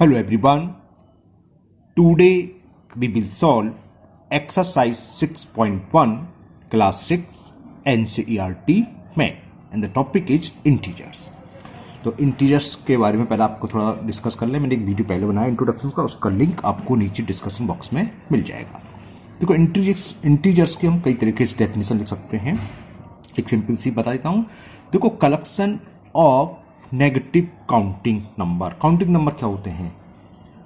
Hello everyone. Today we will solve exercise 6.1 class 6 NCERT में and the topic is integers. तो integers के बारे में पहले आपको थोड़ा डिस्कस कर ले। मैंने एक वीडियो पहले बनाया इंट्रोडक्शन का, उसका लिंक आपको नीचे डिस्कशन बॉक्स में मिल जाएगा। देखो इंटीजर्स की हम कई तरीके से डेफिनेशन लिख सकते हैं। एक सिंपल सी बता देता हूँ। देखो collection of negative counting number. Counting number क्या होते हैं?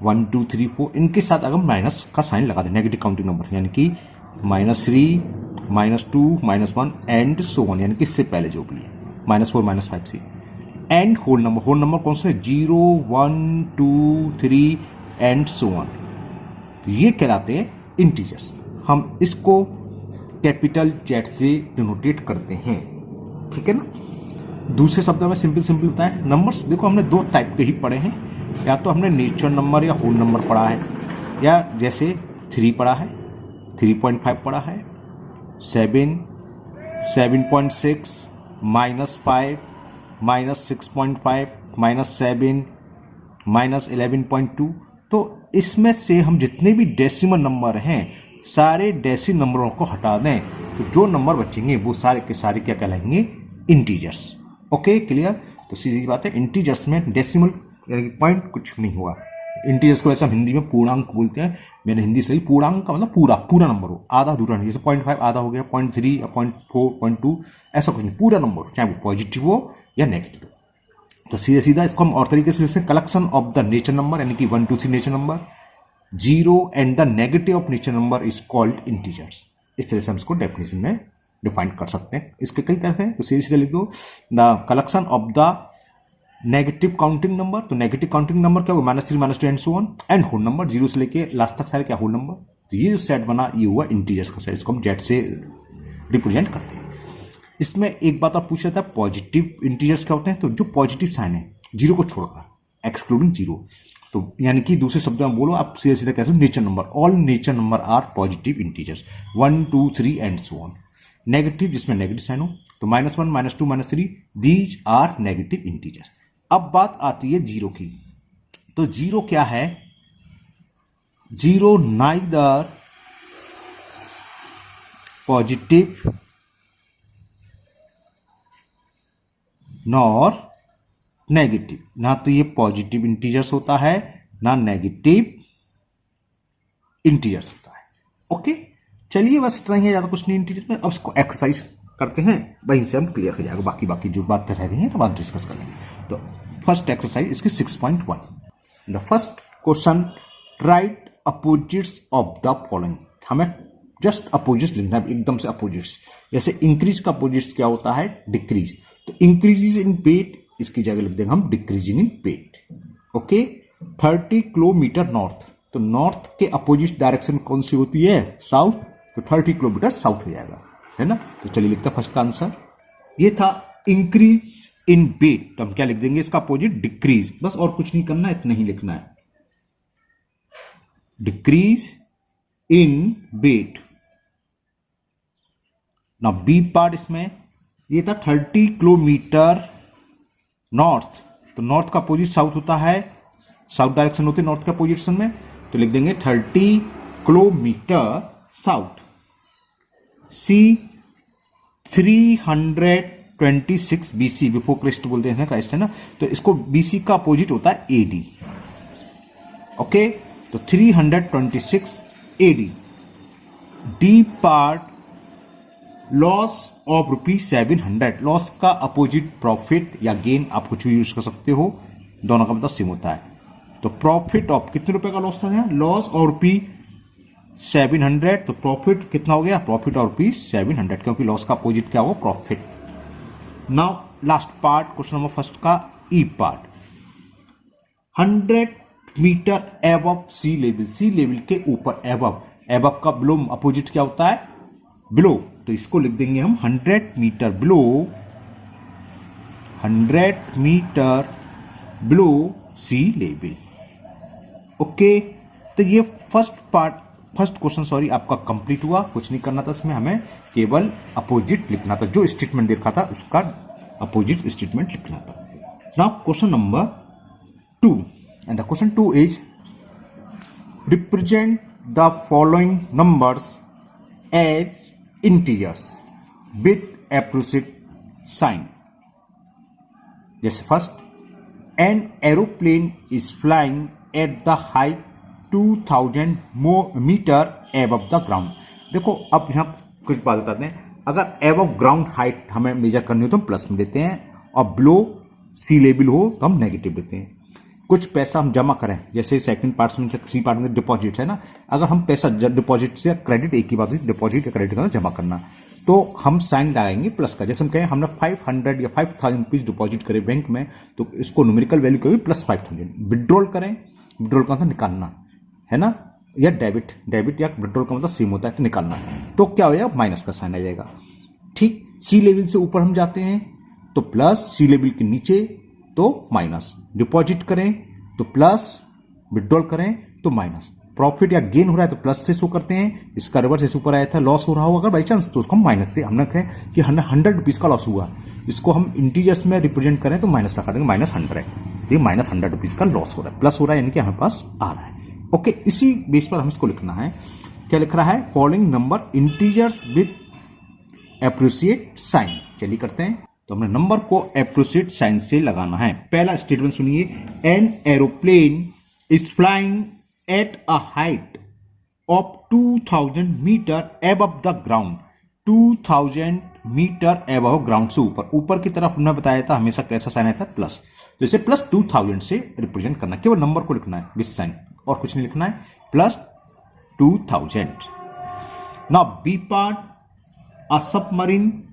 1 2 3 4 इनके साथ अगर माइनस का साइन लगा दें नेगेटिव काउंटिंग नंबर, यानी कि -3 -2 -1 एंड सो ऑन, यानी कि इससे पहले जो भी है -4 -5 से and whole number. Whole number कौन से? 0 1 2 3 एंड सो ऑन। ये कहलाते हैं इंटीजर्स। हम इसको कैपिटल जेड से डिनोटेट करते हैं, ठीक है ना। दूसरे शब्दों में सिंपल बताएं, नंबर्स देखो हमने दो टाइप के ही पढ़े हैं। या तो हमने नेचुरल नंबर या होल नंबर पढ़ा है, या जैसे 3 पढ़ा है, 3.5 पढ़ा है, 7 7.6 -5 -6.5 -7 -11.2। तो इसमें से हम जितने भी डेसिमल नंबर हैं सारे डेसिमल नंबरों को हटा दें तो जो नंबर बचेंगे वो सारे के सारे क्या कहलाएंगे? इंटीजर्स। Okay, clear. तो सीधी बात है, इंटीजर्स में डेसिमल यानी कि पॉइंट कुछ नहीं हुआ। इंटीजर्स को वैसे हम हिंदी में पूर्णांक बोलते हैं। मैंने हिंदी से पूर्णांक का मतलब पूरा नंबर हो, आधा अधूरा नहीं। जैसे 0.5 आधा हो गया, 0.3 या 0.4 0.2 ऐसा कुछ नहीं, पूरा नंबर चाहे वो पॉजिटिव हो या नेगेटिव हो। तो सीधा इसको हम और तरीके से लिखते हैं, collection of the nature number, यानी कि 1 2 3 nature number, 0 and the negative of nature number is called integers. इस तरह से हम इसको डेफिनेशन में डिफाइन कर सकते हैं। इसके कई तरह हैं, तो सीधे लिख दो the collection of the negative counting number. तो नेगेटिव काउंटिंग नंबर क्या हुआ? -3 -2 and so on, and whole number 0 से लेके लास्ट तक सारे क्या होल नंबर। तो ये जो सेट बना ये हुआ इंटीजर्स का सेट। इसको हम जेड से रिप्रेजेंट करते हैं। इसमें एक बात आप पूछ रहे थे, पॉजिटिव इंटीजर्स क्या होते हैं? तो जो पॉजिटिव साइन है 0 को छोड़कर, एक्सक्लूडिंग 0, तो यानी कि दूसरे शब्दों में बोलो आप सीधे कैसे, nature number, all nature number are positive integers, 1 2 3 and so on. Negative जिसमें नेगेटिव साइन हो तो -1 -2 -3 दीज आर नेगेटिव इंटीजर्स। अब बात आती है 0 की। तो 0 क्या है? 0 नाइदर पॉजिटिव नॉर नेगेटिव। ना तो ये पॉजिटिव इंटीजर्स होता है ना नेगेटिव इंटीजर्स होता है। ओके, चलिए बस इतना ही है, ज्यादा कुछ नहीं इंटीजर में। अब इसको एक्सरसाइज करते हैं, वहीं से हम क्लियर हो जाएगा। बाकी जो बातें रह गई हैं तो बाद डिस्कस कर लेंगे। तो फर्स्ट एक्सरसाइज इसकी 6.1। The first question, right opposites of the following. हमें जस्ट अपोजिट्स लिखना है, एकदम से अपोजिट्स। जैसे इंक्रीज का अपोजिट्स क्या होता है? डिक्रीज। तो इंक्रीजेज इन वेट, इसकी जगह लिख देंगे हम decreasing in weight. Okay, 30 kilometre north. तो नॉर्थ के अपोजिट डायरेक्शन कौन सी होती है? साउथ। तो 30 किलोमीटर साउथ हो जाएगा, है ना। तो चलिए लिखते हैं फर्स्ट का आंसर। ये था इंक्रीज इन वेट, तो हम क्या लिख देंगे इसका अपोजिट? डिक्रीज। बस और कुछ नहीं करना है, इतना ही लिखना है, डिक्रीज इन वेट। ना बी पार्ट इसमें ये था 30 किलोमीटर नॉर्थ। तो नॉर्थ का अपोजिट साउथ होता है, साउथ डायरेक्शन होती है नॉर्थ के अपोजिशन में। तो लिख देंगे 30 किलोमीटर साउथ। सी 326 BC, बिफोर क्राइस्ट बोलते हैं, क्राइस्ट है ना। तो इसको BC का अपोजिट होता है AD। ओके, तो 326 AD। D part loss of ₹700। Loss का अपोजिट प्रॉफिट या गेन, आप कुछ भी यूज कर सकते हो, दोनों का मतलब सेम होता है। तो प्रॉफिट ऑफ कितने रुपए का लॉस था? लॉस और ₹700। तो प्रॉफिट कितना हो गया? प्रॉफिट और ₹700, क्योंकि लॉस का अपोजिट क्या हुआ? Profit. Now last part question number first का ई पार्ट, 100 मीटर एबव सी लेवल। सी लेवल के ऊपर, एबव। एबव का बिलो अपोजिट क्या होता है? बिलो। तो इसको लिख देंगे हम 100 मीटर बिलो, 100 मीटर बिलो सी लेवल। ओके, तो ये फर्स्ट क्वेश्चन आपका कंप्लीट हुआ। कुछ नहीं करना था इसमें, हमें केवल अपोजिट लिखना था। जो स्टेटमेंट देखा था उसका अपोजिट स्टेटमेंट लिखना था। Now question number 2, and the question 2 is represent the following numbers as integers with approximate sign. जैसे first, an aeroplane is flying at the height 2000 metre above the ground. देखो अब यहाँ कुछ बात बताते हैं, अगर एबव ग्राउंड हाइट हमें मेजर करनी हो तो हम प्लस में लेते हैं, और बिलो सी लेवल हो तो हम नेगेटिव लेते हैं। कुछ पैसा हम जमा करें, जैसे सेकंड पार्ट में सी पार्ट में डिपॉजिट है ना, अगर हम पैसा डिपॉजिट से क्रेडिट एक ही बात है, डिपॉजिट या क्रेडिट का जमा करना, तो हम साइन लगाएंगे प्लस का। जैसे हम कहें हमने 500 या 5000 रुपीज डिपॉजिट करे बैंक में, तो इसको न्यूमेरिकल वैल्यू क्या होगी +5000। विड्रॉल करें, विड्रॉल का मतलब निकालना है ना, या डेबिट या विड्रॉल का मतलब सेम होता है, तो निकालना है, तो क्या हो जाएगा माइनस का साइन आ जाएगा। ठीक, सी लेवल से ऊपर हम जाते हैं तो प्लस, सी लेवल के नीचे तो माइनस, डिपॉजिट करें तो प्लस, विड्रॉल करें तो माइनस। प्रॉफिट या गेन हो रहा है तो प्लस से शो करते हैं, इसका रिवर्स ऐसे ऊपर आया था, लॉस हो रहा हो अगर बाई चांस तो उसको हम माइनस से, हमने कहें कि हमें 100 रुपीज का लॉस हुआ, इसको हम इंटीजर्स में रिप्रेजेंट करें तो माइनस लगा देंगे, -100, ये -100 रुपीज का लॉस हो रहा है, प्लस हो रहा है यानी कि हमारे पास आ रहा है। ओके, इसी बेस पर हम इसको लिखना है। क्या लिख रहा है, following number integers with approximate sign. चलिए करते हैं, तो हमने नंबर को एप्रोक्सीमेट साइन से लगाना है। पहला स्टेटमेंट सुनिए, an aeroplane is flying at a height of 2000 metre above the ground. 2000 metre above ground से ऊपर, ऊपर की तरफ हमने बताया था हमेशा कैसा साइन आता है प्लस, तो इसे +2000 से रिप्रेजेंट करना है, केवल नंबर को लिखना है विथ साइन और कुछ नहीं लिखना है, +2000। Now B part, a submarine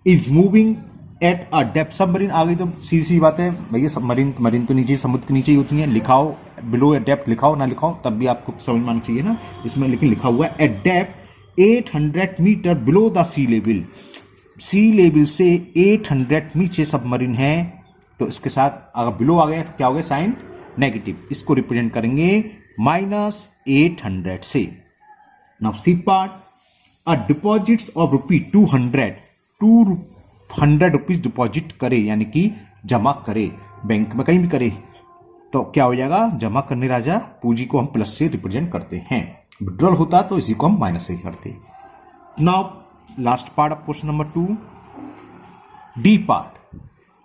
is moving at a depth. Submarine आ गई तो सीधी सी बात है भैया, सबमरीन मरीन तो नीचे, समुद्र के नीचे ही होती है, लिखाओ बिलो या डेप्थ लिखाओ ना लिखाओ तब भी आपको समझ में आना चाहिए ना, इसमें लेकिन लिखा हुआ है at depth 800 metre below the sea level. Sea level से 800 नीचे सबमरीन है, तो इसके साथ अगर बिलो आ गया तो क्या हो गया, साइन नेगेटिव, इसको रिप्रेजेंट करेंगे -800 से। Now C part, a deposits of ₹200 rupees deposit करे, यानी कि जमा करे, बैंक में कहीं भी करे, तो क्या हो जाएगा, जमा करने राजा पूंजी को हम प्लस से रिप्रेजेंट करते हैं, विड्रॉल होता तो इसी को हम माइनस से करते। Now last part of question number 2, D part.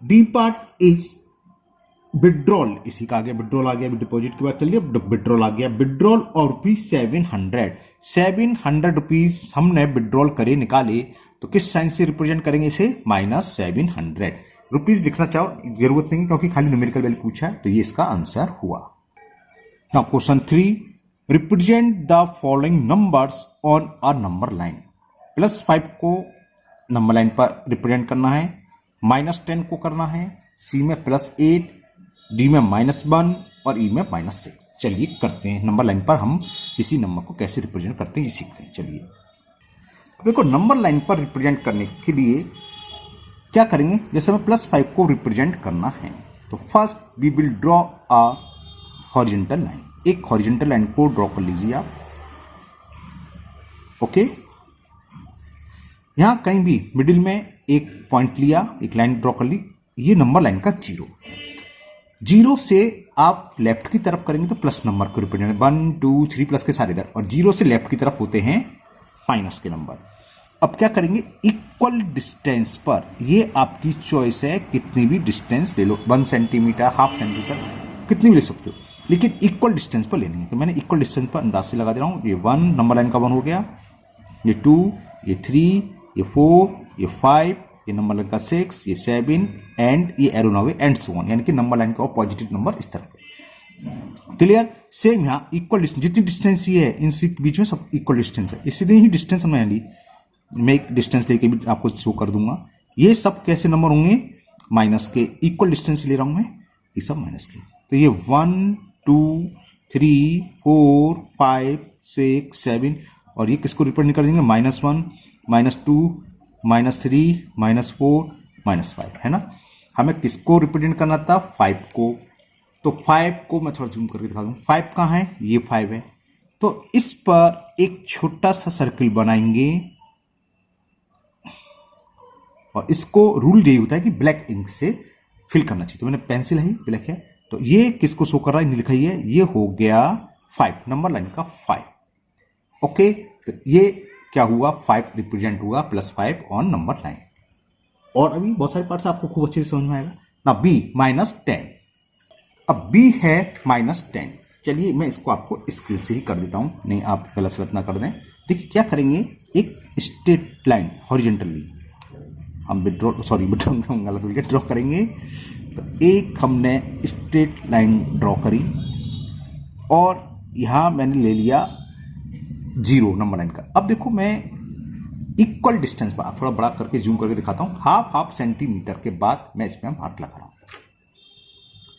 D part is withdrawal, इसी का आ गया विड्रॉल आ गया, डिपॉजिट के बाद चलिए विड्रॉल आ गया, विड्रॉल और ₹700 रुपीज हमने विड्रॉल करे निकाले, तो किस साइन से रिप्रेजेंट करेंगे इसे, -700 रुपीज लिखना चाहो जरूरत नहीं क्योंकि खाली न्यूमेरिकल वैल्यू पूछा है, तो ये इसका आंसर हुआ। Now question 3, represent the following numbers on a number line. +5 को नंबर लाइन पर रिप्रेजेंट करना है, -10 को करना है, सी में +8, डी में -1 और ई में -6। चलिए करते हैं, नंबर लाइन पर हम इसी नंबर को कैसे रिप्रेजेंट करते हैं ये सीखते हैं। चलिए देखो, नंबर लाइन पर रिप्रेजेंट करने के लिए क्या करेंगे, जैसे हमें +5 को रिप्रेजेंट करना है, तो first we will draw a horizontal line. एक हॉरिजॉन्टल लाइन को ड्रॉ कर लीजिए आप। ओके, यहां कहीं भी मिडिल में एक पॉइंट लिया, एक लाइन ड्रॉ कर ली, ये नंबर लाइन का 0 से आप लेफ्ट की तरफ करेंगे तो प्लस नंबर को रिप्रेजेंट, 1 2 3 प्लस के सारे इधर, और 0 से लेफ्ट की तरफ होते हैं माइनस के नंबर। अब क्या करेंगे, इक्वल डिस्टेंस पर, ये आपकी चॉइस है, कितनी भी डिस्टेंस ले लो, 1 सेंटीमीटर, ½ सेंटीमीटर, कितनी भी ले सकते हो, लेकिन इक्वल डिस्टेंस पर लेनी है। तो मैंने इक्वल डिस्टेंस पर अंदाज से लगा दे रहा हूं, ये 1 नंबर लाइन का 1 हो गया, ये 2, ये 3, ये 4, ये 5, ये नंबर लाइन का 6, ये 7 एंड ये एरो ना एंड सो ऑन, यानी कि नंबर लाइन का पॉजिटिव नंबर इस तरह। क्लियर, सेम यहाँ इक्वल डिस्टेंस, जितनी डिस्टेंस ये है इन बीच में सब इक्वल डिस्टेंस है, इसी ही डिस्टेंस हमने ली, मैं एक डिस्टेंस लेके भी आपको शो कर दूंगा। ये सब कैसे नंबर होंगे, माइनस के, इक्वल डिस्टेंस ले रहा हूं मैं, ये सब माइनस के। तो ये 1 2 3 4 5 6 7, और ये किसको रिप्रेजेंट कर देंगे, -1 -2 -3 -4 -5, है ना। हमें किसको रिप्रेजेंट करना था, 5 को, तो 5 को मैं थोड़ा जूम करके दिखा दूं, 5 कहाँ है, ये 5 है, तो इस पर एक छोटा सा सर्किल बनाएंगे, और इसको रूल यही होता है कि ब्लैक इंक से फिल करना चाहिए। तो मैंने पेंसिल है, ब्लैक है, तो ये किसको शो कर रहा है, लिखा ही है, ये हो गया 5, नंबर लाइन का 5। ओके, तो ये क्या हुआ, 5 रिप्रेजेंट हुआ +5 ऑन नंबर लाइन। और अभी बहुत सारे पार्ट्स आपको खूब अच्छे से समझ में आएगा ना। बी -10, अब बी है -10। चलिए मैं इसको आपको स्किल से ही कर देता हूं, नहीं आप गलत ना कर दें। देखिए क्या करेंगे, एक स्ट्रेट लाइन हॉरिजॉन्टली हम ड्रॉ करेंगे। तो एक हमने स्ट्रेट लाइन ड्रॉ करी और यहां मैंने ले लिया 0 नंबर लाइन का। अब देखो मैं इक्वल डिस्टेंस पर, आप थोड़ा बड़ा करके जूम करके दिखाता हूं, हाफ सेंटीमीटर के बाद मैं इसमें मार्क लगा रहा हूं,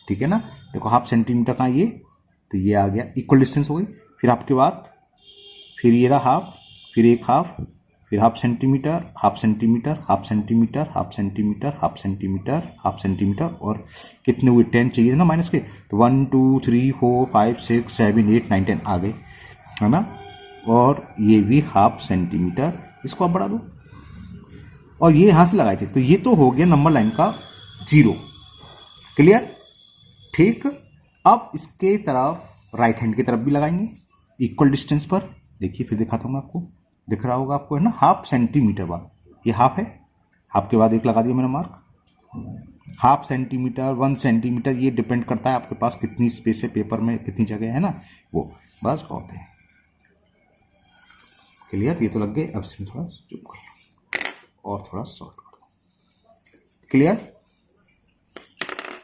ठीक है ना। देखो हाफ सेंटीमीटर कहां, ये तो ये आ गया, इक्वल डिस्टेंस हो गई। फिर आपके बाद फिर ये रहा हाफ, फिर एक हाफ, फिर half centimetre, half centimetre, half centimetre, half centimetre, half centimetre, half centimetre, और कितने हुए 10 चाहिए ना माइनस के, तो 1 2 3 4 5 6 7 8 9 10 आ गए, है ना। और ये भी हाफ सेंटीमीटर, इसको आप बढ़ा दो, और ये यहां से लगाए थे, तो ये तो हो गया नंबर लाइन का 0। क्लियर, ठीक। अब इसके तरफ राइट हैंड की तरफ भी लगाएंगे इक्वल डिस्टेंस पर। देखिए फिर दिखाता हूं मैं आपको, दिख रहा होगा आपको, है ना, हाफ सेंटीमीटर बाद, ये हाफ है, हाफ के बाद एक लगा दिया मैंने मार्क। हाफ सेंटीमीटर, 1 सेंटीमीटर, ये डिपेंड करता है आपके पास कितनी स्पेस है पेपर में, कितनी जगह है ना, वो बस बहुत है। क्लियर, ये तो लग गए। अब इसमें थोड़ा जूम कर लो और थोड़ा शॉर्ट कर दो। क्लियर,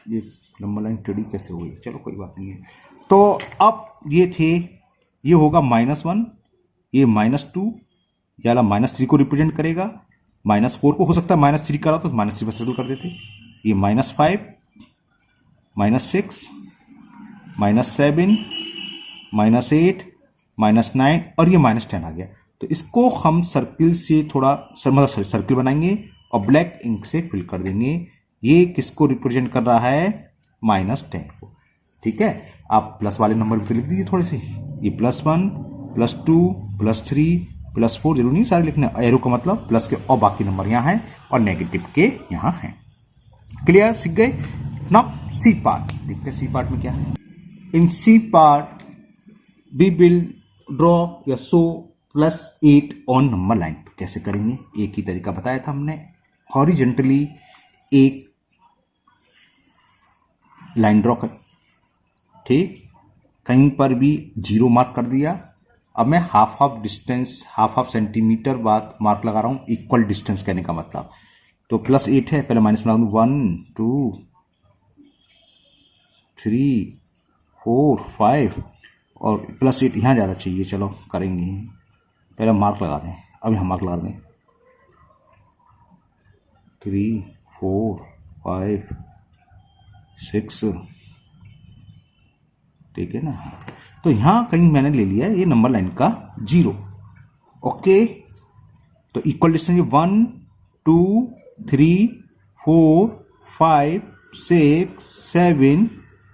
ये नंबर लाइन टेढ़ी कैसे हुई, चलो कोई बात नहीं है। तो अब ये थे, ये होगा -1, ये -2, ये वाला -3 को रिप्रेजेंट करेगा, -4 को हो सकता है -3 करा तो -3 पर सर्कल कर देते। ये -5, -6, -7, -8, -9 और ये -10 आ गया। तो इसको हम सर्किल से थोड़ा मतलब सर्किल बनाएंगे और ब्लैक इंक से फिल कर देंगे। ये किसको रिप्रेजेंट कर रहा है, -10 को, ठीक है। आप प्लस वाले नंबर भी तो लिख दीजिए थोड़े से, ये +1, +2, +3, +4, जरूरी नहीं सारे लिखने, एरो का मतलब प्लस के और बाकी नंबर यहाँ हैं और नेगेटिव के यहाँ हैं। क्लियर, सीख गए ना। सी पार्ट देखते हैं, सी पार्ट में क्या है। In C part we will draw या शो +8 ऑन नंबर लाइन। कैसे करेंगे, एक ही तरीका बताया था हमने, हॉरिजेंटली एक लाइन ड्रॉ कर, ठीक, कहीं पर भी 0 मार्क कर दिया। अब मैं हाफ डिस्टेंस, हाफ सेंटीमीटर बाद मार्क लगा रहा हूं, इक्वल डिस्टेंस कहने का मतलब। तो +8 है, पहले माइनस बना दूं, 1 2 3 4 5 और +8 यहां ज्यादा चाहिए, चलो करेंगे, पहले मार्क लगा दें। अब यहां मार्क लगा दें, 3 4 5 6, ठीक है ना। तो यहां कहीं मैंने ले लिया ये नंबर लाइन का 0। ओके, तो इक्वल डिस्टेंस 1 2 3 4 5 6 7,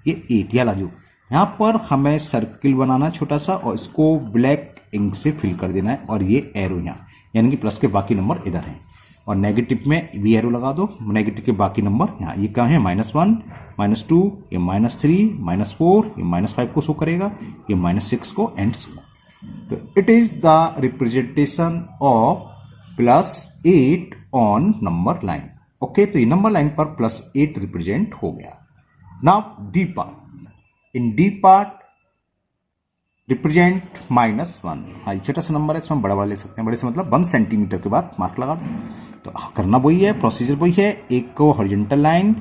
ये 8 या लाजू। यहां पर हमें सर्किल बनाना छोटा सा और इसको ब्लैक इंक से फिल कर देना है, और ये एरो यहां, यानी कि प्लस के बाकी नंबर इधर हैं, और नेगेटिव में भी एरो लगा दो, नेगेटिव के बाकी नंबर यहाँ। ये क्या है, -1, -2, ये -3, -4, ये -5 को शो करेगा, ये -6 को एंड सो। तो it is the representation of +8 on number line. Okay, तो ये नंबर लाइन पर +8 रिप्रेजेंट हो गया। नाउ डी पार्ट, इन डी पार्ट रिप्रेजेंट -1। हाँ, छोटा सा नंबर है, इसमें बड़ा वाला ले सकते हैं, बड़े से मतलब 1 सेंटीमीटर के बाद मार्क लगा दो। तो करना वही है, प्रोसीजर वही है, एक को हॉरिजॉन्टल लाइन,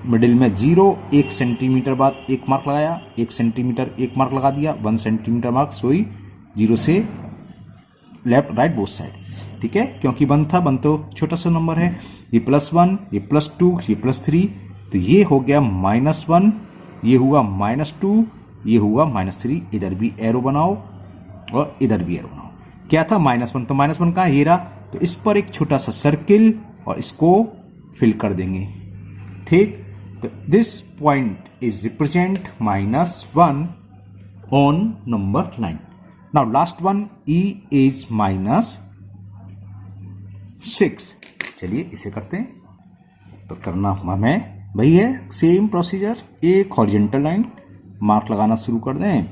मिडिल में 0, 1 सेंटीमीटर बाद एक मार्क लगाया, 1 सेंटीमीटर एक मार्क लगा दिया, 1 सेंटीमीटर मार्क सोई 0 से लेफ्ट राइट बोथ साइड, ठीक है, क्योंकि 1 था, 1 तो छोटा सा नंबर है। ये +1, ये +2, ये +3, तो ये हो गया -1, ये हुआ -2, ये हुआ -3। इधर भी एरो बनाओ और इधर भी एरो बनाओ। क्या था, -1, तो -1 कहाँ, ये रहा। तो इस पर एक छोटा सा सर्किल और इसको फिल कर देंगे, ठीक। तो this point is represent -1 on number line. Now last one, E is -6। चलिए इसे करते हैं। तो करना हमें वही है सेम प्रोसीजर, एक हॉरिजेंटल लाइन मार्क लगाना शुरू कर दें।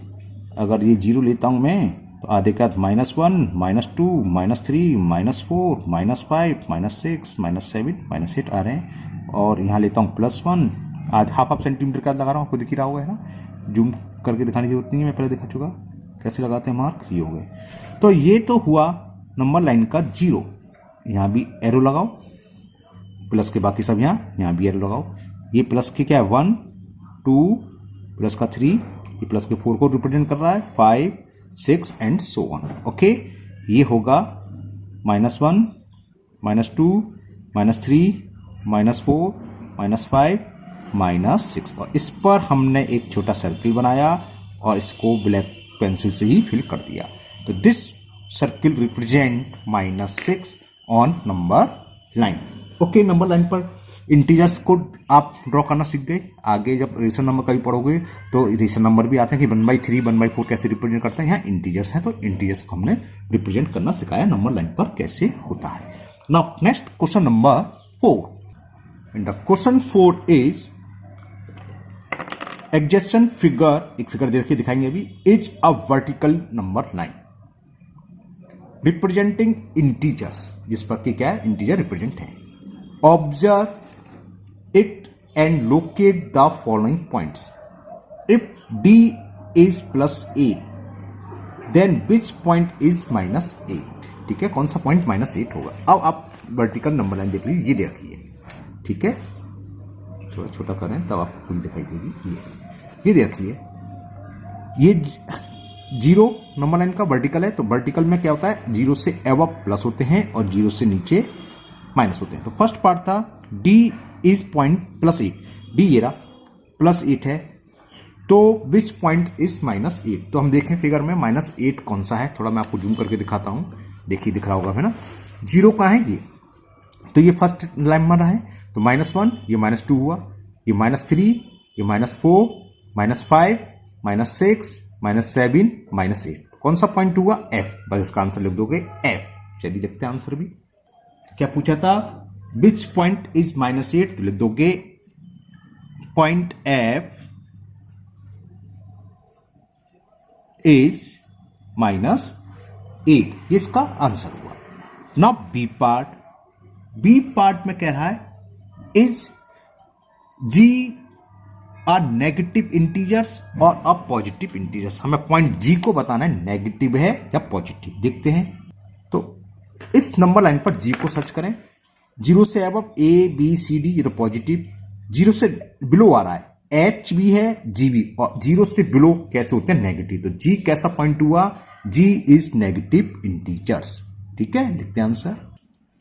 अगर ये 0 लेता हूं मैं तो आधे का -1 -2 -3 -4 -5 -6 -7 -8 आ रहे हैं। और यहाँ लेता हूँ +1, आधा हाफ सेंटीमीटर का लगा रहा हूँ, आपको दिख ही रहा होगा है ना, जूम करके दिखाने की जरूरत नहीं है, मैं पहले दिखा चुका कैसे लगाते हैं मार्क, ये हो गए। तो ये तो हुआ नंबर लाइन का 0। यहाँ भी एरो लगाओ, प्लस के बाकी सब यहाँ भी एरो लगाओ। ये प्लस के क्या है 1 2, प्लस का 3, ये प्लस के 4 को रिप्रेजेंट कर रहा है, 5 6 एंड सो ऑन। ओके, ये होगा -1 -2 -3 -4 -5 -6, और इस पर हमने एक छोटा सर्किल बनाया और इसको ब्लैक पेंसिल से ही फिल कर दिया। तो this circle represent -6 on number line. Okay, number line पर इंटीजर्स को आप ड्रॉ करना सीख गए। आगे जब रेशनल नंबर कभी पढ़ोगे तो रेशनल नंबर भी आते हैं कि 1/3 1/4 कैसे रिप्रेजेंट करते हैं। यहाँ इंटीजर्स हैं तो इंटीजर्स को हमने रिप्रेजेंट करना सिखाया नंबर लाइन पर कैसे होता है। Now next question number 4, and the question 4 is adjacent figure, एक फिगर देखिए दिखाएंगे अभी, is a vertical number line representing integers, जिस पर कि क्या है इंटीजर रिप्रेजेंट है। Observe it and locate the following points. If d is +8 then which point is -8। ठीक है, कौन सा पॉइंट -8 होगा। अब आप वर्टिकल नंबर लाइन देख लीजिए, ये देखिए, ठीक है, थोड़ा छोटा करें तब आपको दिखाई देगी। ये देखिए, ये 0 नंबर लाइन का वर्टिकल है। तो वर्टिकल में क्या होता है, 0 से अबव प्लस होते हैं और 0 से नीचे माइनस होते हैं। तो फर्स्ट पार्ट था d इज पॉइंट +8, d ये रहा +8 है, तो विच पॉइंट इज -8। तो हम देखें फिगर में -8 कौन सा है, थोड़ा मैं आपको जूम करके दिखाता हूं, देखिए दिख रहा होगा है ना। 0 कहाँ है ये, तो ये फर्स्ट लाइन में रहा है, तो -1, ये -2 हुआ, ये -3, ये -4 -5 -6 -7 -8, कौन सा पॉइंट हुआ F। बस इसका आंसर लिख दोगे F। चलिए देखते हैं आंसर भी। क्या पूछा था, विच पॉइंट इज -8, तो लिख दोगे पॉइंट F इज -8, ये इसका आंसर हुआ। नाउ बी पार्ट में कह रहा है is G a negative integers और अ पॉजिटिव इंटीजर्स। हमें पॉइंट G को बताना है नेगेटिव है या पॉजिटिव। देखते हैं, तो इस नंबर लाइन पर G को सर्च करें। 0 से above A B C D, ये तो पॉजिटिव। 0 से बिलो आ रहा है, H भी है G भी, और 0 से बिलो कैसे होते हैं नेगेटिव। तो G कैसा पॉइंट हुआ, G इज नेगेटिव इंटीजर्स। ठीक है, लिखते हैं आंसर।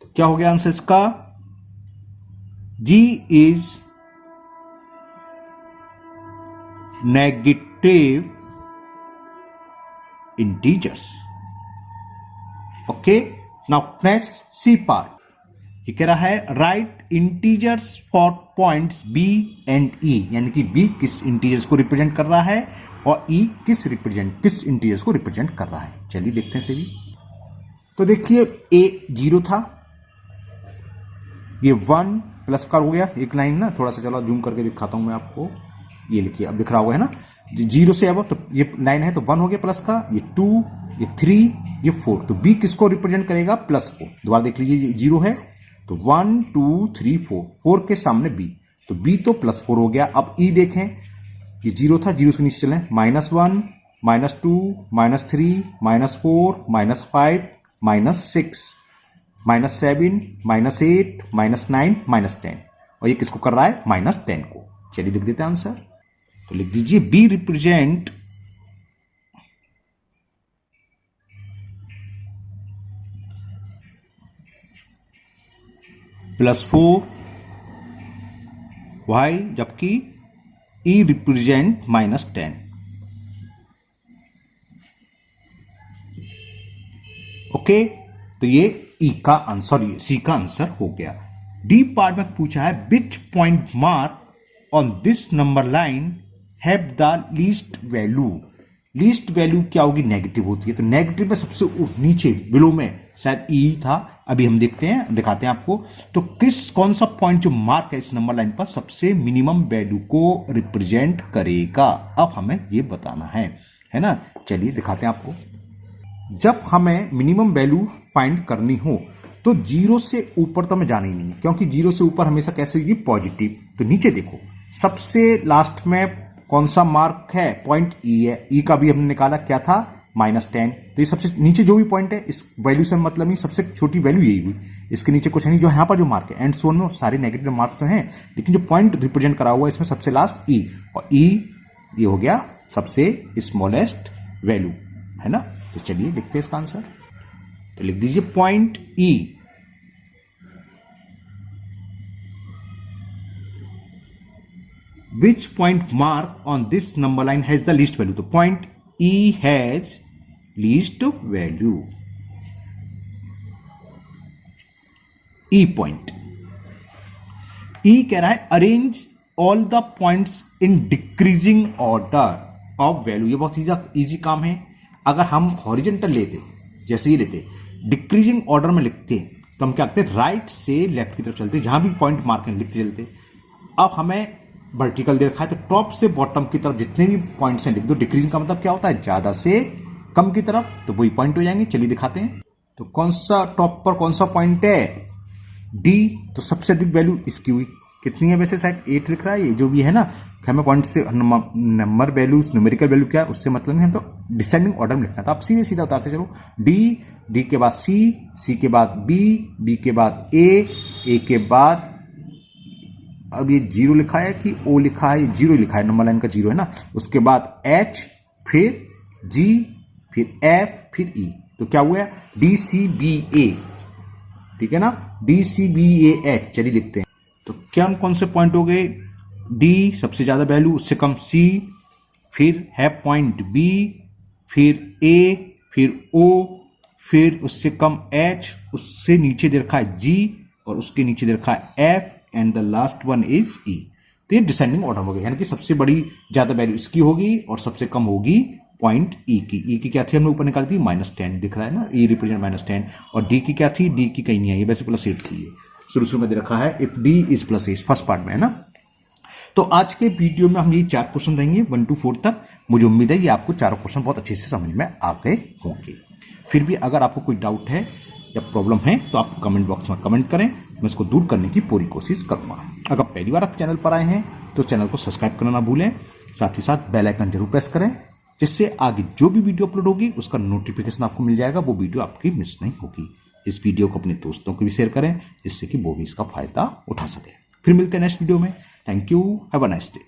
तो क्या हो गया आंसर इसका, G is negative integers. Okay, now next C part, ये कह रहा है right integers for points B and E, यानी कि B किस इंटीजर्स को रिप्रेजेंट कर रहा है और E किस इंटीजर्स को रिप्रेजेंट कर रहा है। चलिए देखते हैं सभी। तो देखिए A 0 था, ये 1 प्लस का हो गया एक लाइन ना, थोड़ा सा चलो जूम करके दिखाता हूं मैं आपको। ये लिखिए, अब दिख रहा होगा है ना, 0 से अब तो ये लाइन है, तो 1 हो गया प्लस का, ये 2, ये 3, ये 4। तो B किसको रिप्रेजेंट करेगा, +4। दोबारा देख लीजिए, ये 0 है तो 1 2 3 4 के सामने B, तो B तो +4 हो गया। अब E देखें, ये 0 था, 0 के नीचे चलें, -1 -2 -3 -4 -5 -6 -7 -8 -9 -10, और ये किसको कर रहा है, -10 को। चलिए लिख देते हैं आंसर। तो लिख दीजिए B रिप्रेजेंट +4, वाई, जबकि E रिप्रेजेंट -10। ओके, तो ये E का आंसर, C का आंसर हो गया। डी पार्ट में पूछा है which point mark on this number line have the least value, least value क्या होगी, नेगेटिव होती है। तो नेगेटिव में सबसे नीचे बिलो में शायद ई था, अभी हम देखते हैं, दिखाते हैं आपको। तो कौन सा पॉइंट जो मार्क है इस नंबर लाइन पर सबसे मिनिमम वैल्यू को रिप्रेजेंट करेगा, अब हमें ये बताना है ना। चलिए दिखाते हैं आपको। जब हमें मिनिमम वैल्यू फाइंड करनी हो तो 0 से ऊपर तो हमें जाना ही नहीं है, क्योंकि 0 से ऊपर हमेशा कैसे होगी, पॉजिटिव। तो नीचे देखो, सबसे लास्ट में कौन सा मार्क है, पॉइंट ई है। ई का भी हमने निकाला, क्या था, -10। तो ये सबसे नीचे जो भी पॉइंट है, इस वैल्यू से मतलब नहीं, सबसे छोटी वैल्यू यही हुई। इसके नीचे कुछ नहीं, जो यहाँ पर जो मार्क है एंड सोन में सारे नेगेटिव मार्क्स तो हैं, लेकिन जो पॉइंट रिप्रेजेंट करा हुआ है इसमें सबसे लास्ट ई, और ई ये हो गया सबसे स्मॉलेस्ट वैल्यू, है ना। तो चलिए लिखते हैं इसका आंसर। तो लिख दीजिए point E, which point mark on this number line has the least value। तो point E has least value, E point। E कह रहा है arrange all the points in decreasing order of value. ये बहुत easy काम है। अगर हम हॉरिजेंटल लेते, जैसे ये लेते, डिक्रीजिंग ऑर्डर में लिखते तो हम क्या करते, राइट से लेफ्ट की तरफ चलते, जहां भी पॉइंट मार्क है लिखते चलते। अब हमें वर्टिकल दे रखा है, तो टॉप से बॉटम की तरफ जितने भी पॉइंट्स हैं लिख दो। डिक्रीजिंग का मतलब क्या होता है, ज्यादा से कम की तरफ, तो वही पॉइंट हो जाएंगे। चलिए दिखाते हैं। तो कौन सा टॉप पर कौन सा पॉइंट है, डी। तो सबसे अधिक वैल्यू इसकी हुई, कितनी है वैसे, शायद 8 लिख रहा है, ये जो भी है ना। हमें पॉइंट से नंबर वैल्यू, न्यूमेरिकल वैल्यू क्या है उससे मतलब नहीं, हम तो डिसेंडिंग ऑर्डर में लिखना था। आप सीधे सीधा उतारते चलो, डी के बाद सी के बाद बी के बाद ए के बाद, अब ये 0 लिखा है कि ओ लिखा है, 0 लिखा है, नंबर लाइन का 0 है ना। उसके बाद एच, फिर जी, फिर एफ, फिर ई। तो क्या हुआ, DCBA, ठीक है ना, DCBAH। चलिए लिखते हैं। तो क्या कौन से पॉइंट हो गए, डी सबसे ज्यादा वैल्यू, उससे कम सी, फिर है पॉइंट बी, फिर ए, फिर ओ, फिर उससे कम एच, उससे नीचे दे रखा है जी, और उसके नीचे दे रखा है F, and the last one is E. तो ये डिसेंडिंग ऑर्डर हो गया, यानी कि सबसे बड़ी ज्यादा वैल्यू इसकी होगी और सबसे कम होगी पॉइंट ई की। ई की क्या थी, हमने ऊपर निकाली थी, -10 दिख रहा है ना, ई रिप्रेजेंट -10। और डी की क्या थी, डी की कहीं नहीं आई, वैसे +8 थी, शुरू में दे रखा है if D is +8, first part में, है ना। तो आज के वीडियो में हम ये 4 क्वेश्चन रहेंगे 1 to 4 तक। मुझे उम्मीद है कि आपको चारों क्वेश्चन बहुत अच्छे से समझ में आ गए होंगे। फिर भी अगर आपको कोई डाउट है या प्रॉब्लम है तो आप कमेंट बॉक्स में कमेंट करें, मैं इसको दूर करने की पूरी कोशिश करूंगा। अगर पहली बार आप चैनल पर आए हैं तो चैनल को सब्सक्राइब करना ना भूलें, साथ ही साथ बेल आइकन जरूर प्रेस करें, जिससे आगे जो भी वीडियो अपलोड होगी उसका नोटिफिकेशन आपको मिल जाएगा, वो वीडियो आपकी मिस नहीं होगी। इस वीडियो को अपने दोस्तों को भी शेयर करें, जिससे कि वो भी इसका फायदा उठा सके। फिर मिलते हैं नेक्स्ट वीडियो में। Thank you, have a nice day.